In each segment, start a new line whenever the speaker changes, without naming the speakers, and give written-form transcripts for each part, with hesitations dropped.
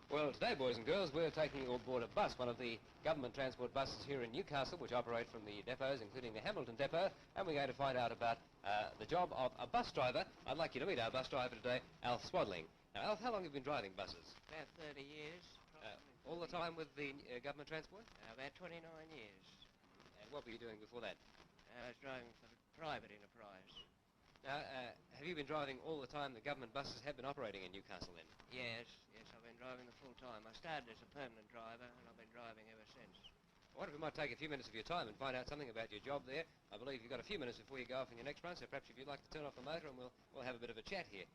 Well, today, boys and girls, we're taking you on board a bus, one of the government transport buses here in Newcastle, which operate from the depots, including the Hamilton depot, and we're going to find out about the job of a bus driver. I'd like you to meet our bus driver today, All Swadley. Now, Alf, how long have you been driving buses?
About 30 years.
All the time with the government transport?
About 29 years.
And what were you doing before that?
I was driving for private enterprise.
Now, have you been driving all the time the government buses have been operating in Newcastle then?
Yes, I've been driving the full time. I started as a permanent driver and I've been driving ever since.
I wonder if we might take a few minutes of your time and find out something about your job there. I believe you've got a few minutes before you go off on your next run, so perhaps if you'd like to turn off the motor and we'll have a bit of a chat here.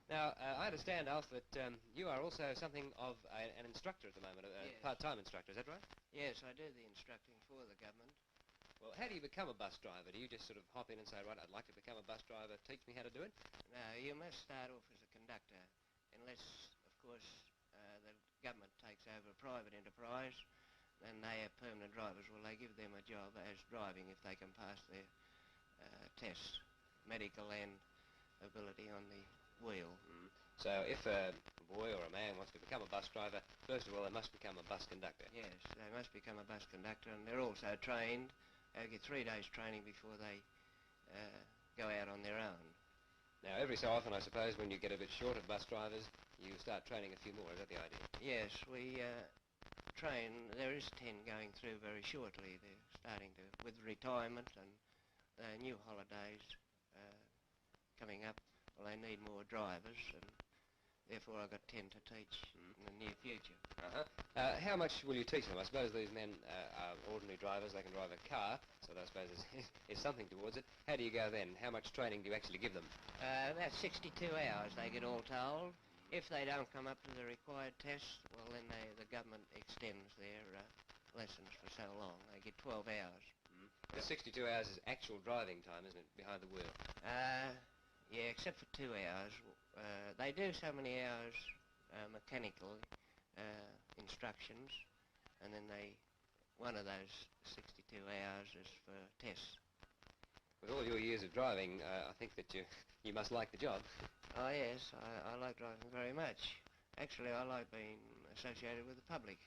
Now, I understand, Alf, that you are also something of an instructor at the moment, a
yes.
part-time instructor, is that right?
Yes, I do the instructing for the government.
Well, how do you become a bus driver? Do you just sort of hop in and say, right, I'd like to become a bus driver, teach me how to do it?
No, you must start off as a conductor, unless, of course, the government takes over a private enterprise, then they have permanent drivers. Well, they give them a job as driving if they can pass their tests, medical and ability on the wheel.
Mm. So if a boy or a man wants to become a bus driver, first of all, they must become a bus conductor.
Yes, they must become a bus conductor, and they're also trained. They get 3 days training before they go out on their own.
Now, every so often, I suppose, when you get a bit short of bus drivers, you start training a few more. Is that the idea?
Yes, we train. There is 10 going through very shortly. They're starting to, with retirement and new holidays coming up. Well, they need more drivers, and therefore I've got 10 to teach in the near future.
How much will you teach them? I suppose these men are ordinary drivers. They can drive a car, so I suppose there's something towards it. How do you go then? How much training do you actually give them?
About 62 hours they get all told. If they don't come up to the required tests, well then the government extends their lessons for so long. They get 12 hours.
The 62 hours is actual driving time, isn't it, behind the wheel?
Yeah, except for 2 hours. They do so many hours mechanical instructions, and then one of those 62 hours is for tests.
With all your years of driving, I think that you must like the job.
Oh yes, I like driving very much. Actually, I like being associated with the public.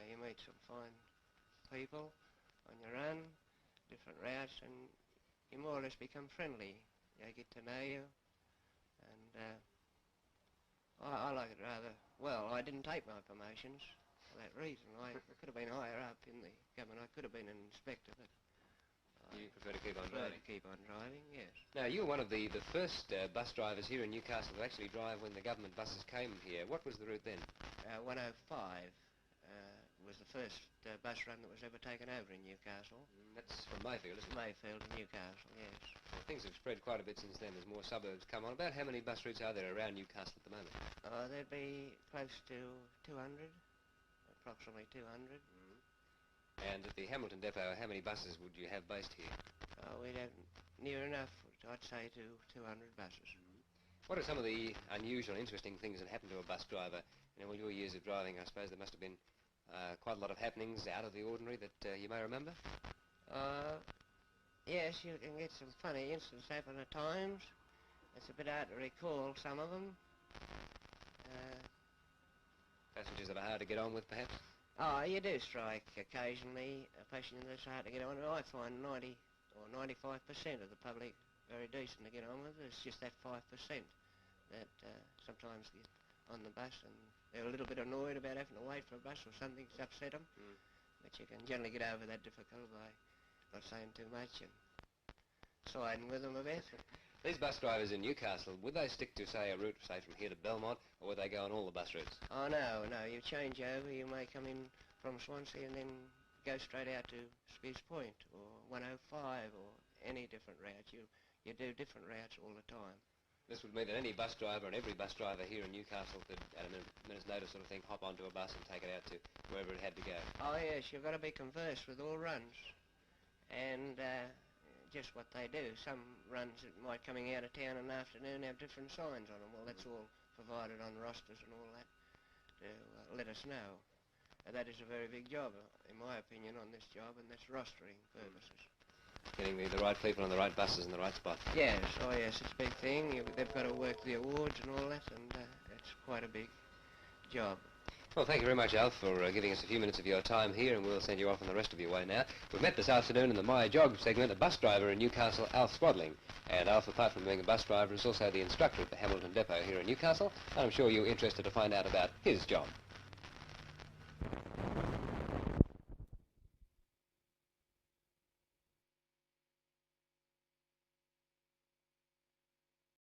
You meet some fine people on your run, different routes, and you more or less become friendly. They get to know you, and I like it rather well. I didn't take my promotions for that reason. I could have been higher up in the government. I could have been an inspector, but
you prefer to keep on driving?
To keep on driving, yes.
Now, you were one of the first bus drivers here in Newcastle to actually drive when the government buses came here. What was the route then?
105 was the first bus run that was ever taken over in Newcastle.
That's from Mayfield, isn't it?
Mayfield to Newcastle, yes.
Well, things have spread quite a bit since then. There's more suburbs come on. About how many bus routes are there around Newcastle at the moment?
There'd be close to 200, approximately 200.
And at the Hamilton depot, how many buses would you have based here?
We'd have near enough, I'd say, to 200 buses.
What are some of the unusual, interesting things that happen to a bus driver? In all your years of driving, I suppose there must have been quite a lot of happenings out of the ordinary that you may remember?
Yes, you can get some funny incidents happen at times. It's a bit hard to recall some of them.
Passengers that are hard to get on with, perhaps?
Oh, you do strike occasionally a passenger that's hard to get on with. I find 90 or 95% of the public very decent to get on with. It's just that 5% that sometimes get on the bus and they're a little bit annoyed about having to wait for a bus or something's upset them. But you can generally get over that difficulty by not saying too much and siding with them a bit.
These bus drivers in Newcastle, would they stick to, say, a route, say, from here to Belmont, or would they go on all the bus routes?
Oh, no, you change over. You may come in from Swansea and then go straight out to Spears Point or 105 or any different route. You do different routes all the time.
This would mean that any bus driver and every bus driver here in Newcastle could, at a minute's notice sort of thing, hop onto a bus and take it out to wherever it had to go.
Oh, yes, you've got to be conversed with all runs. And just what they do. Some runs that might coming out of town in the afternoon have different signs on them. Well, that's all provided on rosters and all that to let us know. That is a very big job, in my opinion, on this job, and that's rostering purposes.
Getting the right people on the right buses in the right spot.
Yes, oh yes, it's a big thing. They've got to work the awards and all that, and it's quite a big job.
Well, thank you very much, Alf, for giving us a few minutes of your time here, and we'll send you off on the rest of your way now. We've met this afternoon in the My Job segment a bus driver in Newcastle, Alf Swadley. And Alf, apart from being a bus driver, is also the instructor at the Hamilton Depot here in Newcastle, and I'm sure you're interested to find out about his job.